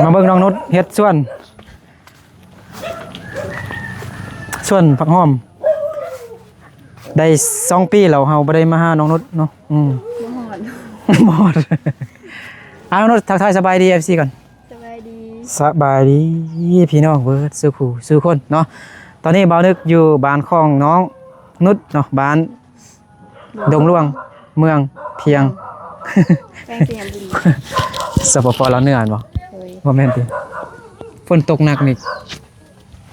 มาเบิ่งน้องนุชเฮ็ดส่วนผักหอมได้2 ปีแล้วเฮาบ่ได้มาหาน้องนุชเนาะหมดน้องนุชทักทายสบายดี FC ก่อนสบายดีพี่น้องเบิดสู้ผู้สู้คนเนาะตอนนี้บ่าวนึกอยู่บ้านของน้องนุชเนาะบ้านดงหลวงเมืองเพียงแป้งเสียงบุรีสปปลาวเหนือบ่บ่แม่นติฝนตกหนักนี่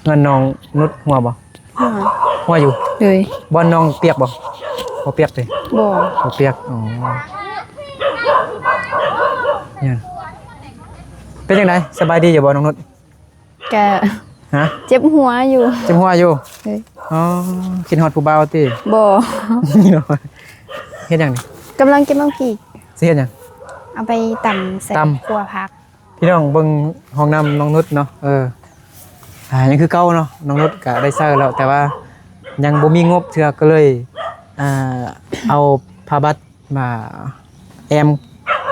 เงินน้องนุชหัวบ่หัวอยู่เลยบ่น้องเปียกบ่เปียกติบ่เปียกอ๋อเนี่ยเป็นจังได๋สบายดีอยู่บ่น้องนุชกะฮะเจ็บหัวอยู่เจ็บหัวอยู่อ๋อคิดฮอดผู้บ่าวติบ่เฮ็ดหยังนี่กำลังเก็บมังพีสิเฮ็ดหยังเอาไปตำใส่ครัวพักพี่น้องเบิ่งห้องน้ำน้องนุชเนาะยังคือเก่าเนาะน้องนุชก็ได้เซอร์แล้วแต่ว่ายังบ่มีงบเทื่อก็เลยเอาผ้าบัดมาแอม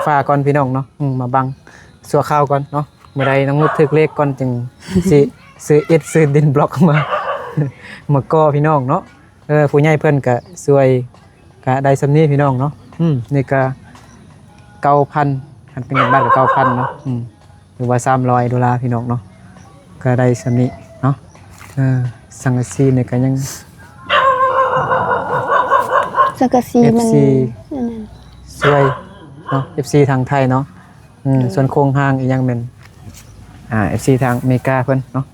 ฟ้าก่อนพี่น้องเนาะมาบังสัวข้าวก่อนเนาะมื้อใดน้องนุชถึกเลขก่อนจึงสิซื้อดินบล็อกมาก่อพี่น้องเนาะผู้ใหญ่เพิ่นก็ช่วยก็ได้ซำนี้พี่น้องเนาะนี่ก็ 9,000 คันเป็นเงินบาทก็ 9,000 เนาะหรือว่า$300พี่น้องเนาะก็ได้ซำนี้เนาะสังกะสีนี่ก็ยังสังกะสีมันสวยเนาะ FC ทางไทยเนาะส่วนโครงห้างอีกอย่างแม่นFC ทางอเมริกาเพิ่นเนาะ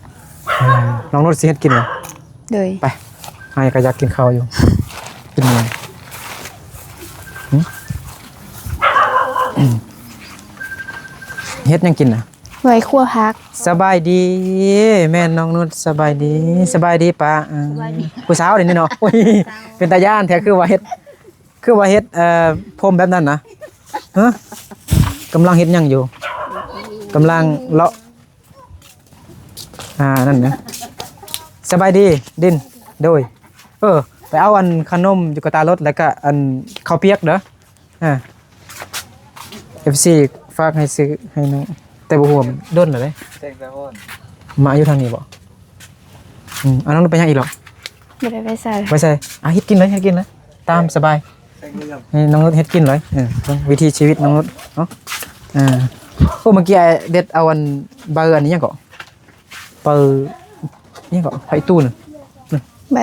น้องนุชสิเฮ็ดกินบ่เลยไปให้ก็อยากกินข้าวอยู่กินมื้อเฮ็ดยังกินน่ะไว้ครัวพักสบายดีแม่น้องนุชสบายดีป้าผู้สาวนี่เนาะโอ้ยเป็นตาย่านแท้คือว่าเฮ็ดพรมแบบนั้นนะฮะกำลังเฮ็ดหยังอยู่กำลังเลาะนั่นนะสบายดีดินโดยไปเอาอันขนมอยู่กับตารถแล้วก็อันข้าวเปียกเด้อFC ฝากให้ซื้อให้น้องแต่บ่ฮู้ว่าด้นเหรอเด้แจ้งแต่ฮ้อนมาอยู่ทางนี้บ่อันนั้นไปยังอีกหรอบ่ได้ไปใส่เฮ็ดกินเลยตามสบายให้น้องนุชเฮ็ดกินเลยวิธีชีวิตน้องนุชเนาะเมื่อกี้เด็ดเอาอันเบอร์อันนี้ยังก็เบอร์นี่ก็ไผ่ตู้น่ะ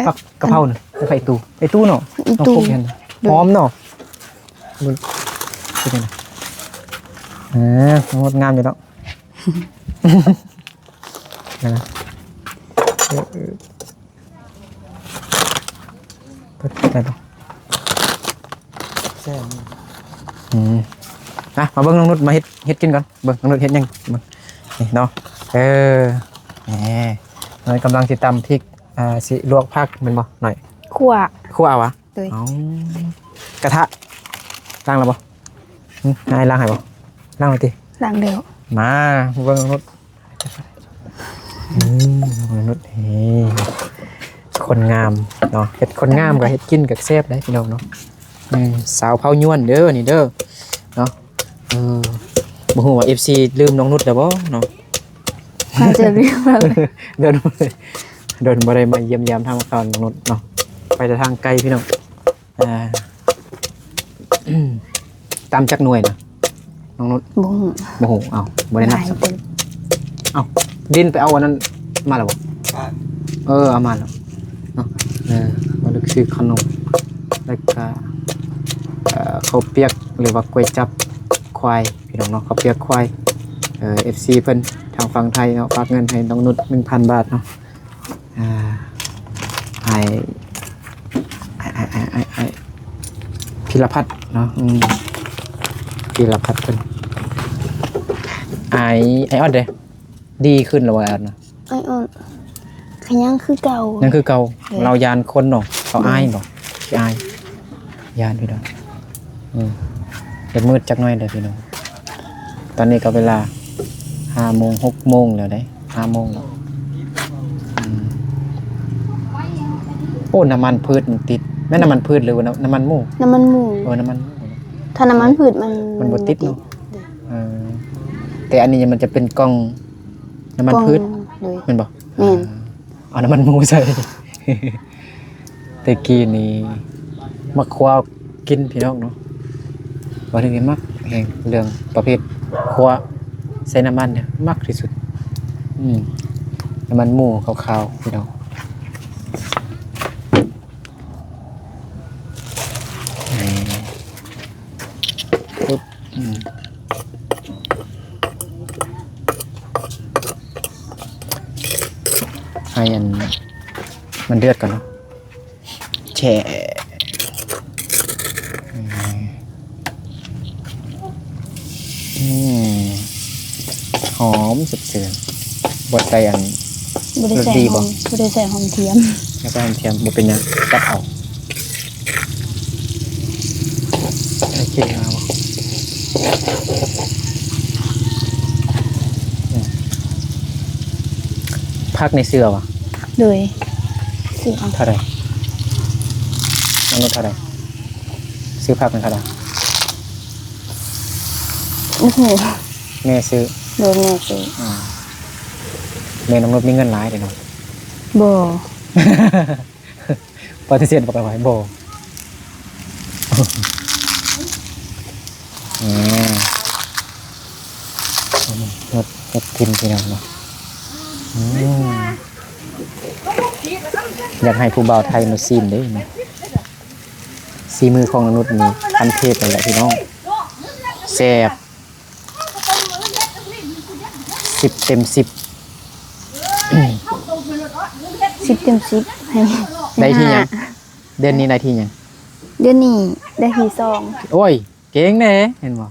ผักกะเพราน่ะไผ่ตู้เนาะน้องพกเห็นหอมเนาะเป็นไงงดงามอยู่แล้วนะเปิดได้ปะแซ่บมาเบิ้งน้องนุชมาเฮ็ดกินก่อนเบิ้งน้องนุชเฮ็ดยังนี่เนาะนี่กำลังสิตำพริกสิลวกผักเป็นบ่หน่อยคั่ววะกระทะล้างแล้วบ่ให้ล้างให้บ่ล้างเลยติล้างเดียวมาเบิ่งนุชนุชคนงามเนาะเฮ็ดคนงามกับเฮ็ดกินกับแซ่บได้พี่น้องเนาะสาวเผาย้วนเด้อนี่เด้อเนาะบ่ฮู้ว่า FC ลืมน้องนุชแล้วบ่เนาะอาจจะลืมแล้วเดินบ่ได้มาเยี่ยมยามทางน้องนุชเนาะไปแต่ทางไกลพี่น้องตามจักหน่วยนะน้องนุชบ่ฮู้บ่ได้นับดินไปเอาวันนั้นมาแล้วบ่เอามาแล้วเนาะมันคือขนมแล้วก็ข้าวเปียกหรือว่าก๋วยจั๊บควายพี่น้องเนาะข้าวเปียกควาย FC เพิ่นทางฝั่งไทยเนาะฝากเงินให้น้องนุช 1,000 บาทเนาะให้พิรพัฒน์เนาะพิรพัฒน์เพิ่นไอออนเด้ดีขึ้นแล้วว่านะไอออนขยังคือเก่าเรายานคนเนาะเขาอายเนาะขี้อายยานพี่น้องเฮ็ดมืดจักหน่อยเด้อพี่น้องตอนนี้ก็เวลา 5 โมง 6 โมงแล้วได้ 5 โมงแล้วโอ้น้ำมันพืชมันติดแม่น้ำมันพืชหรือว่าน้ำมันหมูน้ำมันหมูน้ำมันถ้าน้ำมันพืชมันบ่ติดเนาะแต่ แต่อันนี้มันจะเป็นกล่องน้ำมันพืช เลย แม่นบ่ แม่น เอาน้ำมันหมูใส่ แต่กี้นี่มักครัวกินพี่น้องเนาะบ่ได้มักแฮงเรื่องประเภทครัวใส่น้ำมันเนี่ยมักที่สุดน้ำมันหมูขาวๆพี่น้องปุ๊บให้อันมันเดือดก่อนเนาะแช่หอมสุดเสือบดใส่อัน บ่ได้ใส่ รสดี ห บ่ อมบ่ได้ใส่หอมเทียม แล้วก็อันเทียมบดเป็นหยังตัดเอาไอ้กินมาบ่พักในเสื้อวะ เลยซื้อเอา เท่าไหร่น้ำลดเท่าไหร่ซื้อพักเป็นเท่าไหร่ โอ้โห แม่ซื้อ โดนแม่ซื้อ แม่น้ำลดมีเงินหลายเดี๋ยวเนาะ บ่ ปฏิเสธบอกไปไว้โบรถกินพี่น้องเนาะอยากให้ผู้บ่าวไทยมาซีมได้ไหมซีมือของมนุษย์นี่คันเทพเลยแหละพี่น้องแซ่บ10 เต็ม 10 10 เต็ม 10ให้ ได้ที่ยังเดือนนี้ได้ที่ยัง เดือนนี้ได้ที่2 โอ้ยเก่งแน่เห็นบ่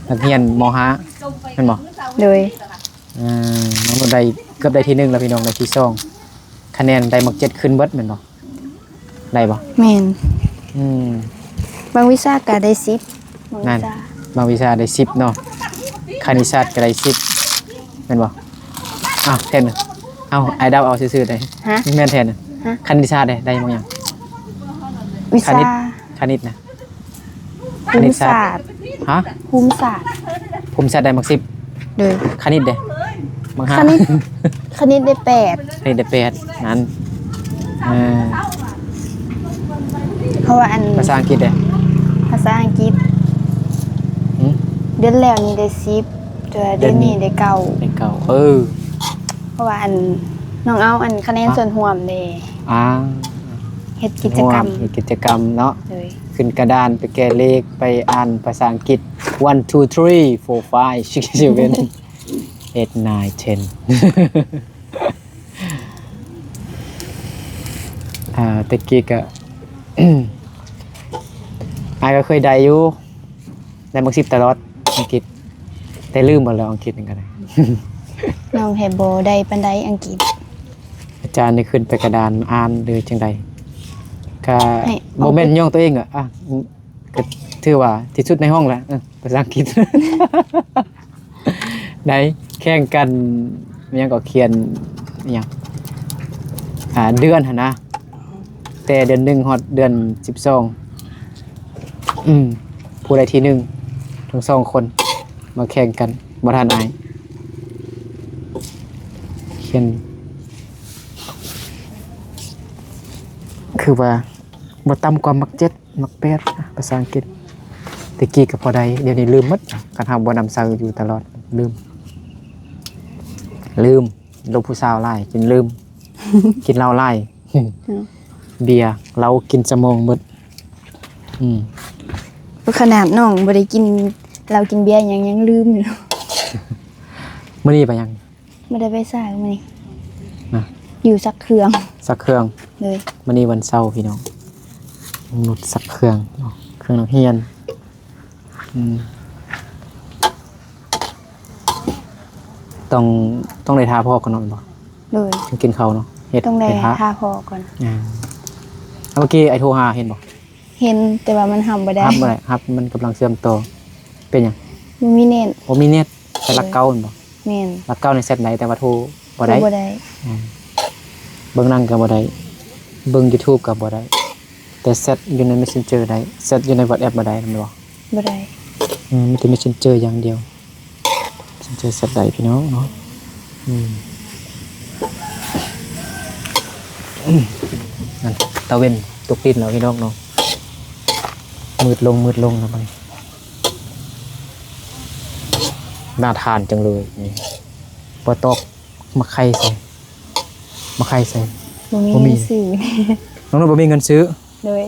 นักเรียนมห้าเห็นบ่ เลย น้องนนท์ได้เกือบได้ที่ 1แล้วพี่น้องได้ที่2คะแนนได้หมด7ขึ้นเบิดแม่นบ่ได้บ่ แม่น อืม บางวิชาก็ได้10บาง นั่ วิ น ชา บางวิชาได้10เนาะคณิตศาสตร์ก็ได้10แม่นบ่อ้าวแทนเอาไอ้ดาวเอาซื่อๆได้ ฮะ แม่นแทนน่ะ ฮะ คณิตศาสตร์ได้บ่หยัง วิ คณิ ชา ต คณิตนะ ภูมิศาสตร์ ฮะ ภูมิศาสตร์ ภูมิศาสตร์ได้มักเลย 10คณิตเด้มัก5 คณิต คณิตได้ คณิตได้8นั้นเออ 8เพราะว่าอัน ภาษาอังกฤษเด้ ภาษาอังกฤษ หืม เดือนแล้วนี่ได้10แต่เดือนนี้ได้9 ได้เก่าเพราะว่าอันน้องเอาอันคะแนนส่วนรวมเด้ อ่า เฮ็ดกิจกรรม มีกิจกรรมเนาะ เลย ขึ้นกระดานไปแก้เลขไปอ่านภาษาอังกฤษ1 2 3 4 5 6 7 8 9 10 ตะกี้ก็ อายก็เคยได้อยู่ได้มัก10ตลอดอังกฤษแต่ลืมหมดแล้วอังกฤษนั่นก็ได้ น้องแฮบ่ได้ปานใดอังกฤษ อาจารย์นี่ขึ้นไปกระดานอ่านหรือจังใดก็ ให้ โมเมนต์ย่องตัวเองก็ถือว่าที่สุดในห้องแล้วภาษาอังกฤษ ไหนแข่งกันมันยังก็เขียนอหยังเดือนหั่นนะแต่เดือน1ฮอดเดือน12ผู้ใดที่1ทั้ง2คนมาแข่งกันบ่ทันอายเขียน คือว่าบ่ต่ำกว่ามัก7มัก8ภาษาอังกฤษตะกี้ก็พอได้เดี๋ยวนี้ลืมหมดคันเฮาบ่นำเซาอยู่ตลอดลืมลูกผู้สาวหลายกินลืม กินเหล้าหลาย เบียร์เรากินสมองหมดขนาดน้องบ่ได้กินเรากินเบียร์ยังลืมอยู่ มื้อนี้ไปยัง บ่ได้ไปสร้างมื้อนี้ นะ อยู่สักเครื่อง สักเครื่อง เลย มื้อนี้วันเสาร์พี่น้องนุดสักเครื่องเนาะเครื่องนักเรียนต้องได้ทาพ่อก่อนเนาะบ่ เลย ถึงกินข้าวเนาะเฮ็ด ต้องได้ ให้พระ ทาคอก่อน เมื่อกี้ไอ้โทรหาเห็นบ่ เห็นแต่ว่ามันทำบ่ได้ ครับบ่ได้ครับมันกำลังเสื่อมต่อเป็นหยัง บ่มีเน็ต บ่มีเน็ตแต่รักเก่าแม่นบ่ แม่น รักเก่าในเซตไหนแต่ว่าโทรบ่ได้ บ่ได้ เบิ่งหนังก็บ่ได้เบิ่ง YouTube ก็บ่ได้แต่เซตอยู่ใน Messenger ได้เซตอยู่ใน WhatsApp บ่ได้แม่นบ่ บ่ได้ มีแต่ Messenger อย่างเดียว จะสัตว์ใดพี่น้องเนาะนั่นตะเวนตกดินแล้วพี่น้องเนาะมืดลงนะมันน่าทานจังเลยนี่ปลาตอกมะไข่ใส่บ่มีสื่อ น้องนุ่นบ่มีเงินซื้อ เลย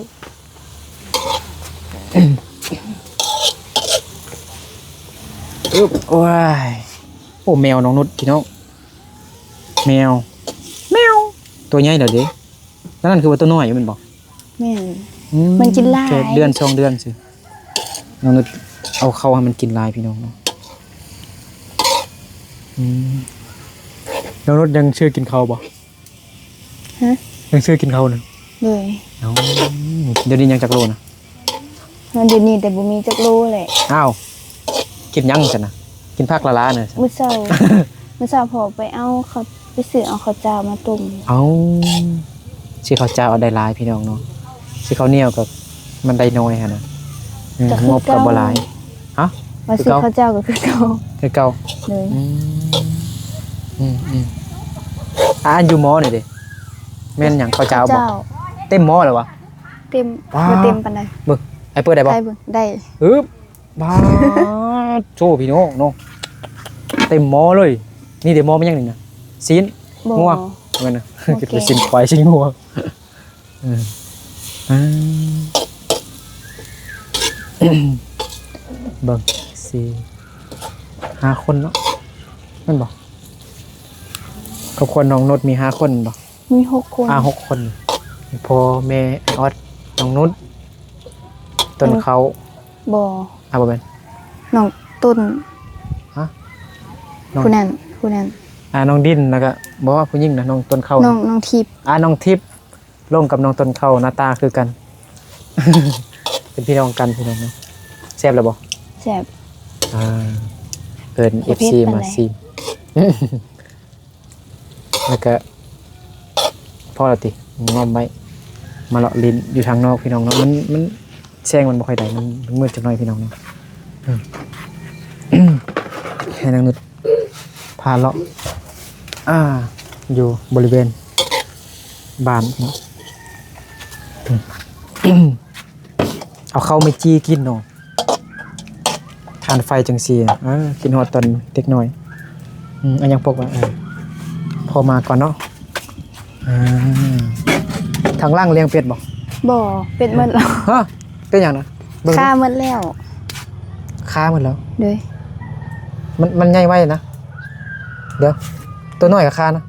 โอ้ยโอ้แมวน้องนุชพี่น้องแมวตัวใหญ่เดี๋ยวดินั่นคือว่าตัวน้อยอยู่มันบอก แม่นมันกินหลาย แค่เดือน2 เดือนสิน้องนุชเอาเข้าให้มันกินลายพี่น้องเนาะน้องนุชยังชื่อกินข้าวบ่ ฮะ ยังชื่อกินข้าวนะ เลย เดี๋ยวนี้ยังจักโลนะ มันเดี๋ยวนี้แต่บ่มีจักโลแหละ อ้าวกินยังจังนะกินผักละล้าเนี่ย มื้อเช้า มื้อเช้าพอไปเอาเขาไปซื้อเอาข้าวเจ้ามาต้ม เอาสิข้าวเจ้าเอาได้หลายพี่น้องเนาะสิข้าวเหนียวกับมันได้น้อยฮะนะงบกับบ่หลายฮะ ว่าซื้อข้าวเจ้าก็คือเก่า คือเก่า เลย อยู่หม้อหน่อยดิแม่นหยังข้าวเจ้าบ่เต็มหม้อเลยวะ เต็ม ว้าว บ่เต็มปานใด มึงไอ้เปิดได้บ่ ได้เบิ่งได้ บ้าโชว์พี่น้องเนาะเต็มหม้อเลยนี่เดี๋ยวหม้อมันยังหนึ่งนะซีน บ่ งัวเหมือนนะ โอเค กินไปซีนควายซีนงัวเบิ่ง5 คนเนาะนั่นบ่ครอบครัวน้องนุชมี5 คนบ่ มี6 คน 6 คนพ่อแม่ไอ้ออดน้องนุชต้นเขา บ่ บ่แม่น น้องต้น ฮะน้อง ผู้นั้น น้องดินแล้วก็บอกว่าผู้หญิงนะน้องต้นเขา น้องทิพย์ น้องทิพย์ร่วมกับน้องต้นเขาหน้าตาคือกัน เป็นพี่น้องกันพี่น้องเนาะแซ่บแล้วบ่ แซ่บ เอิ้น บ่เผ็ด FC ปานใด มาซีม แล้วก็พ่อละติงอมไว้มาเลาะลิ้นอยู่ทางนอกพี่น้องเนาะมันแซงมันบ่ค่อยได้มันมืดจักหน่อยพี่น้องเนาะให้นางนุชพาเลาะอยู่บริเวณบ้านเนาะเอาเข้าไม่จี้กินเนาะทานไฟจังซี่กินฮอดตอนเด็กน้อยอันยังพกว่าพอมาก่อนเนาะทางล่างเลี้ยงเป็ดบ่ บ่เป็ดหมดแล้ว ฮะเป็นหยังนะเบิ่ง ค่าหมดแล้ว ค้าหมดแล้ว เลย มันใหญ่ไว้นะเดี๋ยวตัวน้อยกับค้านะ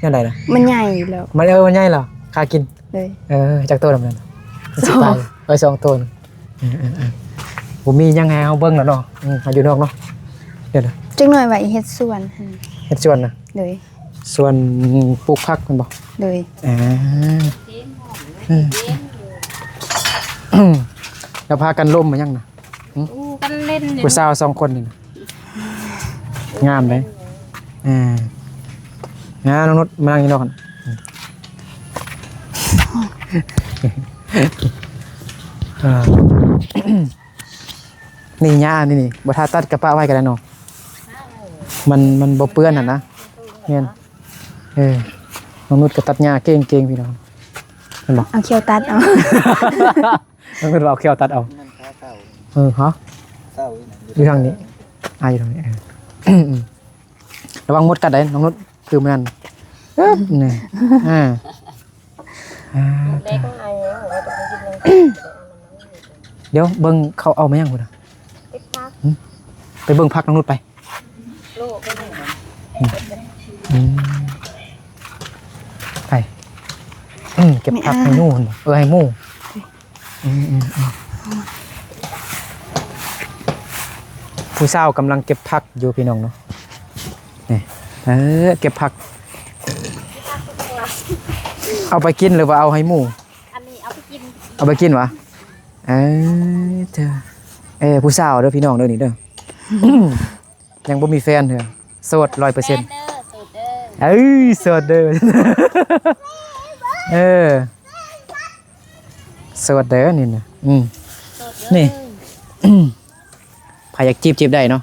ยังไงนะ มันใหญ่อยู่แล้ว มันมันใหญ่เหรอค้ากิน เลย จากตัวดำนั้น สอง ไป2 ตัวผมมียังไงเอาเบิ้งแล้วเนาะเอาอยู่นอกเนาะเดี๋ยวนะ จังหน่อยไว้เฮ็ดสวนหั่น เฮ็ดส่วนนะ เลย ส่วนปลูกผักมันบอก เลย แล้วพากันล่มมายังนะ กันเล่น ผู้สาว2 คนนี่นะงามเลยน้องนุชมานั่งอยู่นอกกันนี่หญ้านี่บ่ทาตัดกระปะไว้กันแล้วเนาะมันบ่เปื้อนน่ะนะเนี่ยน้องนุชก็ตัดหญ้าเก่งๆพี่น้องเห็นบ่ เอาเขียวตัดเอา น้องนุชเอาเขี้ยวตัดเอาฮะอยู่ทางนี้อยู่ทางนี้ระวังมดกัดได้น้องนุชคือมันนั่นนี่เล็กไอ้เราจะไปกินยัง เดี๋ยวเบิ่งเขาเอามายังพุ่นน่ะ ติ๊กพัก ไปเบิ่งพักน้องนุชไป โลกก็ได้ ไปเก็บผักให้นู่นให้หมู่ผู้สาวกำลังเก็บผักอยู่พี่น้องเนาะนี่เก็บผักเอาไปกินหรือว่าเอาให้หมู่ อันนี้เอาไปกิน เอาไปกินวะเธอผู้สาวเด้อพี่น้องเด้อนี่เด้อ ยังบ่มีแฟนเถอะโสด 100% สูตรเด้อ โสดเด้อ โสดเด้อนี่นะนี่ ไผอยากจีบได้เนาะ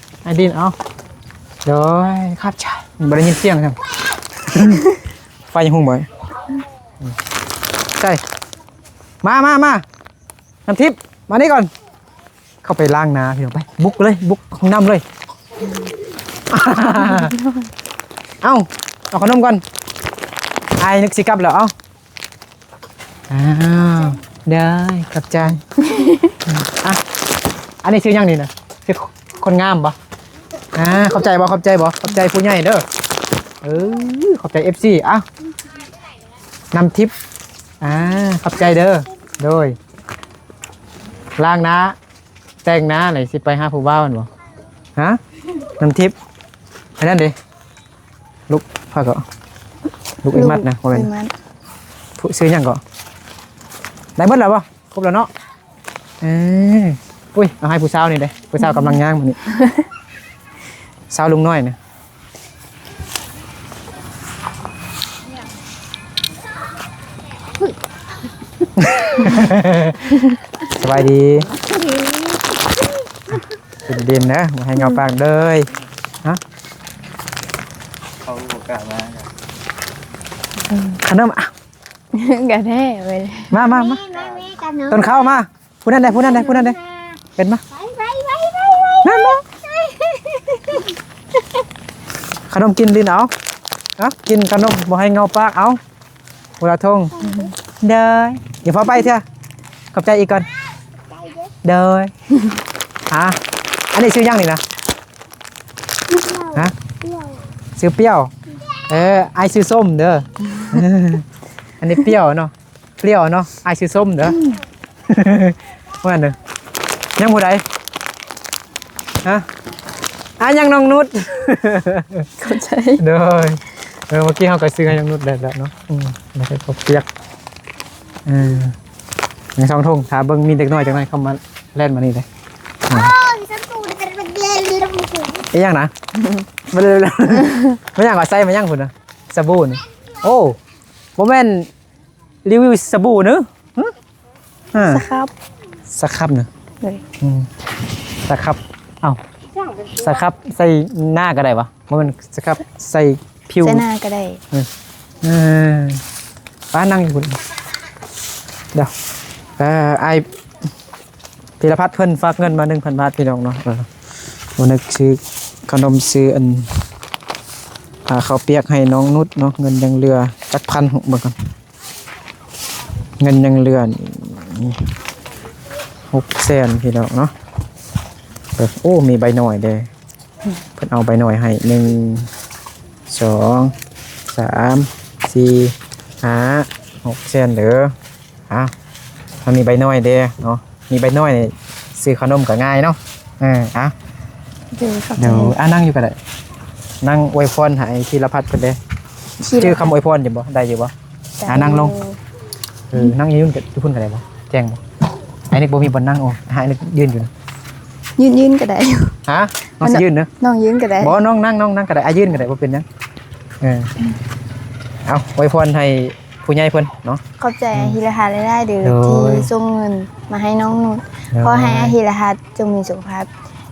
ให้ดินเอาเดี๋ยวครับใช่บริยินเสียงครับ ไฟยังหุ่งบ่อยใช่มาน้ำทิพย์มานี่ก่อนเข้าไปล้างนาพี่น้องไปบุกเลยบุกห้องน้ำเลย เอาขนมก่อนไอ้นึกสิกลับแล้วเอาอ้าวได้กลับใจ อ่ะอันนี้ชื่อยังนี่นะชื่อคนงามปะขอบใจบ่ขอบใจผู้ใหญ่เด้อขอบใจ FC อ่ะนำทิปขอบใจเด้อโดยล้างนะแต่งนะไหนสิไปหาผู้บ่าวมันบ่ฮะนำทิปอันนั้นดิลูกพ่อก็ลูกไอ้มัดนะว่าเป็นผู้ซื้อยังก็ได้หมดแล้วป่ะครบแล้วเนาะอุ้ยเอาให้ผู้สาวนี่เด้ผู้สาวกำลังย่างมันนี่ สาวลุงน้อยเนี่ยสบายดีเป็นดินนะมาให้เงาปากเลยฮะเขาบอกกะมาขนมอ่ะ กะแท้ไปเลย มาต้นข้าวมาพูดนั่นได้เป็นมานั่นมาขนมกินดินเอากินขนมบ่ให้เงาปากเอาเวลาทงเด้ออย่าพอไปเถอะขอบใจอีกก่อนเด้ออันนี้ชื่อยังนี่นะฮะชื่อเปรี้ยวไอชื่อส้มเด้ออันนี้เปรี้ยวเนาะไอชื่อส้มเด้อว่าเด้อยังผู้ใดฮะยังน้องนุชเข้าใจเด้อเมื่อกี้เขาก็ซื้อให้น้องนุชแล้วเนาะแล้วก็เปียกในช่องทุ่งถ้าเบิ่งมีเด็กน้อยจังได๋เข้ามาเล่นมานี่เลยไอ้ยังนะมาเลยไม่ยังก็ใส่มายังพุ่นน่ะสบู่นี่โอ้บ่แม่นรีวิวสบู่เนอะสครับเนอะเลยสครับเอ้าสครับใส่หน้าก็ได้ปะบ่แม่นสครับใส่ผิวใส่หน้าก็ได้ป้านั่งอยู่พุ่นเดี๋ยวไอพีรพัฒน์เพิ่นฝากเงินมา 1,000 บาทพี่น้องเนาะวันนึกซื้อขนมซื้ออันข้าวเปียกให้น้องนุชเนาะเงินยังเหลือจักพันเบิ่งก่อนเงินยังเหลือนี่600,000พี่น้องเนาะโอ้มีใบหน่อยเด้เพิ่นเอาใบหน่อยให้1 2 3 4 5 600,000เด้อมันมีใบน้อยเด้เนาะมีใบน้อยนี่ซื้อขนมก็ง่ายเนาะเดี๋ยวนั่งอยู่ก็ได้นั่งอวยพรให้ธีรพัฒน์เพิ่นเด้ชื่อคำอวยพรอยู่บ่ได้อยู่บ่นั่งลงนั่งยืนกับทุกคนก็ได้บ่แจ้งบ่ไอ้นี่บ่มีบ่นั่งโอ้หานี่ยืนอยู่ยืนก็ได้ฮะน้องสิยืนเด้อน้องยืนก็ได้บ่น้องนั่งก็ได้ยืนก็ได้บ่เป็นหยังเอาอวยพรให้ผู้ใหญ่เพิ่นเนาะขอบใจฮิรหัสได้เด้อที่ส่งเงินมาให้น้องนุชขอให้ฮิรหัสจงมีสุขภาพ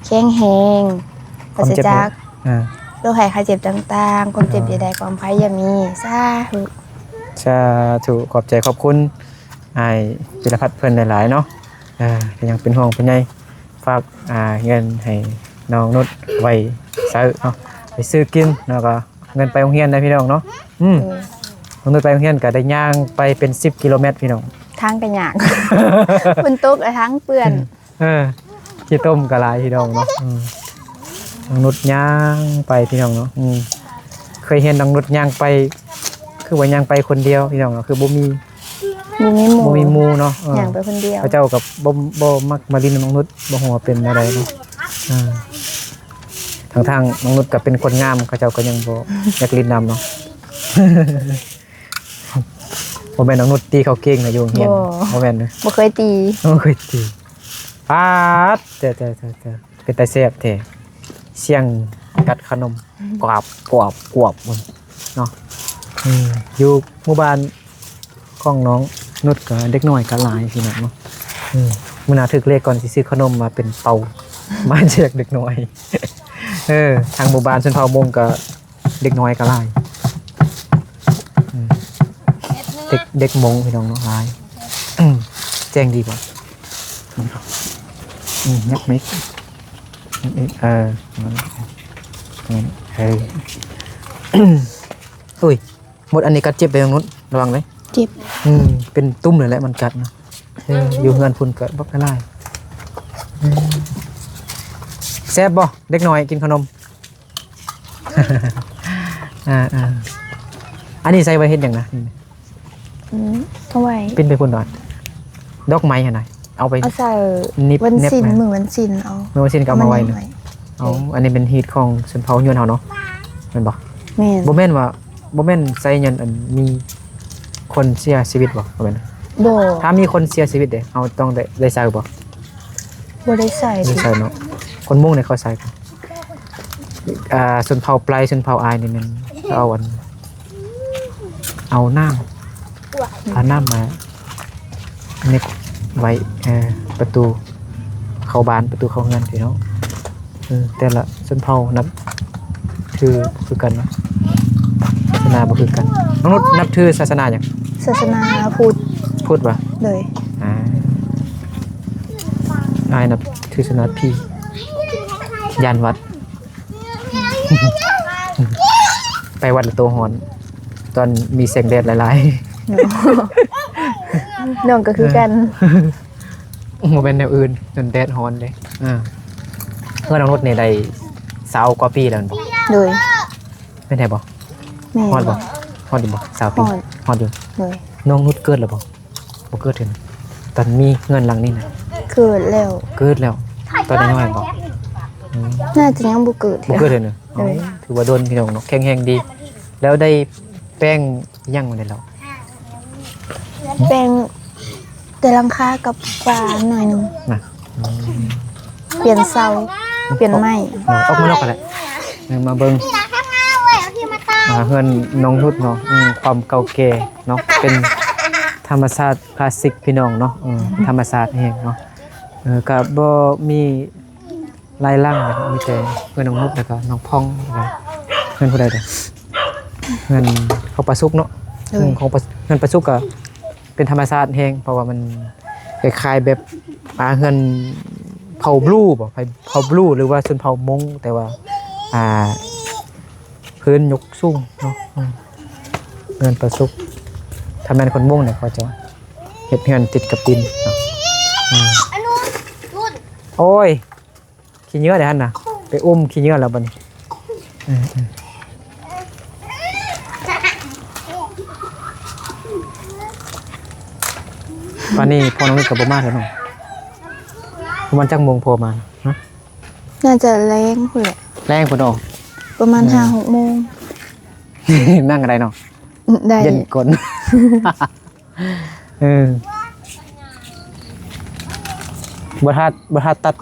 แข็งแรงปราศจากโรคภัยไข้เจ็บต่างๆความเจ็บใดๆความภัยอย่ามีสาธุขอบใจขอบคุณไอ้ธีรพัฒน์เพิ่นหลายๆเนาะก็ยังเป็นห่วงผู้ใหญ่ฝากเงินให้น้องนุชไว้ซื้อเนาะไปซื้อกินแล้วก็เงินไปโรงเรียนได้พี่น้องเนาะน้องนุชไปโรงเรียนก็ได้ย่างไปเป็น10 กิโลเมตรพี่น้องทางก็ยากฝนตกและทางเปื้อนขี้ต้มก็หลายพี่น้องเนาะน้องนุชย่างไปพี่น้องเนาะเคยเห็นน้องนุชย่างไปคือว่าย่างไปคนเดียวพี่น้องคือบ่มีหมู่เนาะย่างไปคนเดียวพระเจ้ากับบ่มักมาลินน้องนุชบ่ฮู้ว่าเป็นอะไรเนาะทางน้องนุชก็เป็นคนงามเขาเจ้าก็ยังบ่อยากลินนำเนาะบ่แม่นน้องนุชตีเขาเก่งนะอยู่เฮียนบ่แม่นเด้อบ่เคยตีปาดเด้อเป็นตาแซ่บแท้เสียงกัดขนมกรอบเนาะอยู่หมู่บ้านของน้องนุชก็เด็กน้อยก็หลายพี่น้องเนาะมื้อหน้าถึกเลขก่อนสิซื้อขนมมาเป็นเป่ามาแจกเด็กน้อย ทางหมู่บ้านชนเผ่ามงก็เด็กน้อยก็หลายเด็กมงพี่น้องเนาะหลายแจ้งดีบ่ยักมิกอุ้ยหมดอันนี้กัดเจ็บไปตรงนู้นระวังเลย เจ็บ เป็นตุ้มเลยแหละมันกัดนะอยู่เงินพุ่นก็บ่ได้แซ่บบ่เด็กน้อยกินขนม อันนี้ใส่ไว้เฮ็ดหยังนะ เท่าไหร่ เป็นไปพุ่นดดอกไม้หั่นน่ะเอาไป เอาใส่ นิบ วันศิล แนบ มือวันศิลเอา เมื่อวันสิ้นก็เอามาไว้เนาะเอาอันนี้เป็นฮีทของชนเผ่ายวนเฮาเนาะแม่นบ่ แม่น บ่แม่นว่าบ่แม่นใส่ยันอันมีคนเสียชีวิตบ่บ่แม่น บ่ ถ้ามีคนเสียชีวิตเด้เอาต้องได้ใส่บ่ บ่ได้ใส่ ได้ใส่เนาะคนมุ่งเนี่ยเขาใส่กันชนเผ่าปลายชนเผ่าอายนี่มันเอาอันเอาน้ำมาเน็บไว้ประตูเข้าบ้านประตูเข้าเงินพี่น้องแต่ละชนเผ่านับคือกันเนาะศาสนาบ่คือกันน้องนุชนับถือศาสนาหยัง ศาสนาพุทธ พูดว่า เลย อายนับถือศาสนาพี่ยานวัด ไปวัดละโตหอนตอนมีแสงแดดหลาย น้องก็คือกัน ๆโมเป็นแนวอื่นจนแดดฮอนเลยเพื่อนน้องนุชเนี่ยได้20 กว่าปีแล้วบ่ เลย เป็นไงบ่ แม่ ฮอดบ่ฮอดอยู่บ่20 ปี ฮอด ฮอดอยู่ เลย น้องนุชเกิดแล้วบ่เกิดถึงตอนมีเงินหลังนี่นะ เกิดแล้ว เกิดแล้วตอนน้อยๆบ่ น่าจะยังบ่เกิด บ่เกิดเลยเนอะถือว่าโดนพี่น้องเนาะแข็งแรงดี แล้วได้แป้งย่างมาได้แล้ว แปลงแต่ลังคากับฟ้าหน่อยหนึง นะ เปลี่ยนเสาเปลี่ยนไม้ ออกมานอกกันแหละมาเบิ่งเฮือนน้องนุชเนาะความเก่าแก่เนาะเป็นธรรมชาติคลาสสิกพี่น้องเนาะธรรมชาติแห่งเนาะก็บ่มีลายล่างนะครับมีแต่เพื่อนน้องนุชแล้วก็น้องพ่องนะครับเพื่อนผู้ใดเด้อเพื่อนเขาประสุกเนาะของเพื่อนประสุกก็เป็นธรรมชาติแห่งเพราะว่ามันคล้ายๆแบบเฮือนเผ่าบลูบ่เผ่าบลูหรือว่าชนเผ่ามงแต่ว่าพื้นยกสูงเนาะเฮือนประสุกถ้าแม่นคนมงเนี่ยเขาจะเฮ็ดเฮือนติดกับดินเนาะโอ้ยขี้เนื้อเดี๋ยวหั่นน่ะไปอุ้มขี้เนื้อแล้วบัดนี้วันนี้พอน้องนิดกับบ่มาแล้วเนาะประมาณจักโมงพอมาฮะ น่าจะแรงพุ่นแหละ แรงพุ่นออก ประมาณ 5-6 โมง นั่งอะไรเนาะ ได้ เย็นกล บ่ทัดตัด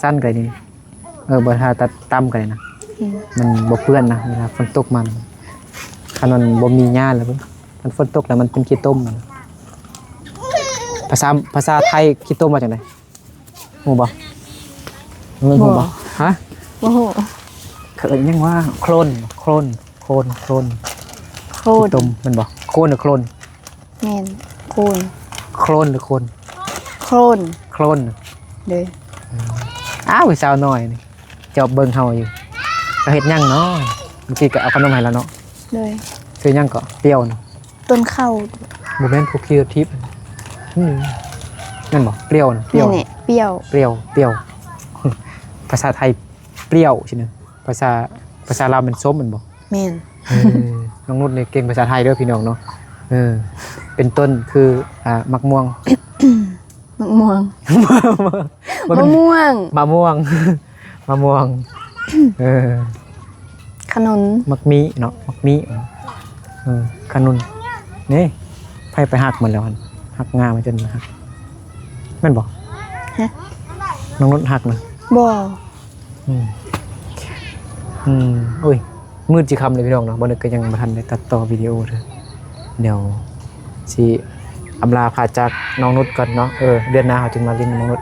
สั้นกันนี่บ่ทัดตัดต่ำกันเลยนะมันบ่เปื้อนนะเวลาฝนตกมันคันมันบ่มีหญ้าแล้วมันฝนตกแล้วมันเป็นขี้ต้มภาษาไทยขี้ต้มว่าจังได๋ฮู้บ่ฮู้บ่ฮะ โอ้โห เขาเอิ้นหยังว่าโคลนต้มมันบ่โคลนหรือโคลน แม่นโคน โคลนหรือโคลน โคลน โคลน เลย อ้าวสาวน้อยนี่จอบเบิ่งเฮาอยู่ก็เฮ็ดหยังเนาะเมื่อกี้ก็เอาขนมให้แล้วเนาะ เลย ซื้อหยังก็เปรี้ยวเนาะ ต้นข้าว บ่แม่นพวกคิวทิพย์นั่นบ่เปรี้ยวนะเปรี้ยว นี่เปรี้ยว เปรี้ยว ภาษาไทยเปรี้ยวใช่มั้ยภาษาลาวเป็นส้มแม่นบ่ แม่น น้องนุชนี่เก่งภาษาไทยเด้อพี่น้องเนาะเป็นต้นคือมะม่วง มะม่วงมะม่วง มะม่วง มะม่วงขนุน มักมีเนาะมักมีขนุนนี่ไปหักมันแล้วหักงามันจนหักแม่นบ่ ฮะ น้องนุชหักนะ บ่ อุ้ยมืดสิคำเลยพี่น้องเนาะบ่นึกก็ยังบ่ทันได้ตัดต่อวิดีโอเด้อเดี๋ยวสิอำลาพาจากน้องนุชก่อนเนาะเดือนหน้าเขาจึงมาเล่นน้องนุช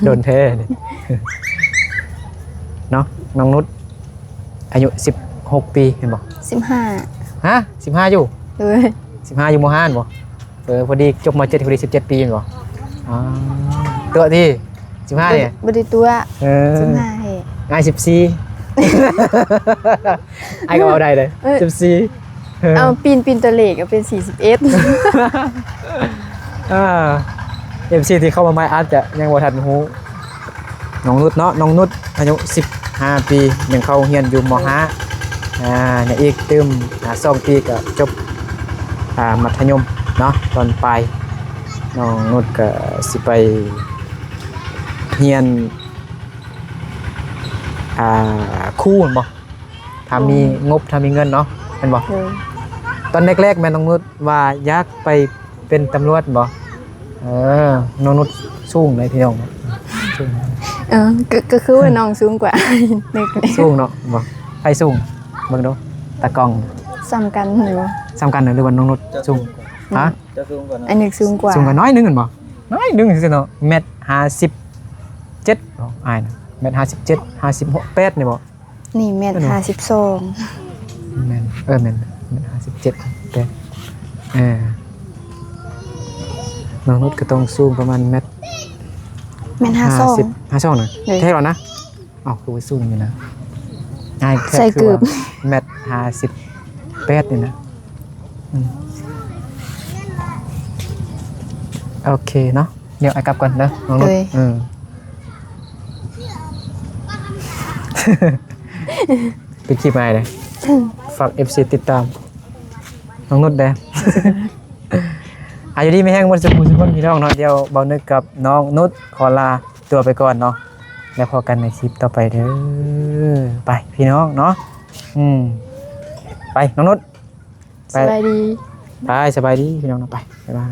โดนแท้นี่ เนาะน้องนุชอายุ16ปีเห็นบ่ 15ฮะ15อยู่ เลย 15อยู่มห้าบ่พอดีจบม7พอดี17ปีเห็นบ่อ๋อตัวที่15เนี่ย บ่ได้ตัว 15เฮ้ ง่าย14 ไอ้ก็เอาได้เลย14 เอาปีนตัวเลขก็เป็น41 MC ที่เข้ามาใหม่อาจจะยังบ่ทันฮู้น้องนุชเนาะน้องนุชอายุ15ปียังเข้าเรียนอยู่ม5เนี่ยอีกตึม2ปีก็จบมัธยมเนาะตอนปลายน้องนุชก็สิไปเรียนครูบ่ถ้ามีงบถ้ามีเงินเนาะแม่นบ่ เลย ตอนแรกๆแม่น้องนุชว่าอยากไปเป็นตำรวจบ่น้องนุชสูงเลยพี่น้องสูง ก็คือว่าน้องสูงกว่า นึก สูงเนาะบ่ไปสูงเบิ่งดูตากล้อง ซ้ำกันหรือว่า สำคัญหรือว่าน้องนุชสูงฮะ จะสูงกว่านั้น อันนึกสูงกว่า สูงกว่าน้อยนึงหั่นบ่น้อยนึงซื่อๆเนาะ1.57 บ่อ้ายนะ1.57 56 8นี่บ่ นี่แม่น นั่นเหรอ 52 แม่นแม่น1.57 8น้องนุชก็ต้องสูงประมาณ1.52 แม่น52 นะ เลย เท่หรอนะอ๋อคือว่าสูงอยู่นะง่ายแค่ ใส่ คื เกื อ อบ ว่า1.58นี่นะโอเคเนาะเดี๋ยวไอ้กลับก่อนนะน้องนุชไปคลิปมาเลยฝาก FC ติดตามน้องนุชได้ อายุดีไม่แห้งวันสุขสุขคนพี่น้องเนาะเดี๋ยวเบานึกกับน้องนุชขอลาตัวไปก่อนเนาะแล้วพอกันในคลิปต่อไปเด้อไปพี่น้องเนาะไปน้องนุช สบายดี ไปสบายดีพี่น้องเนาะไปบ๊ายบาย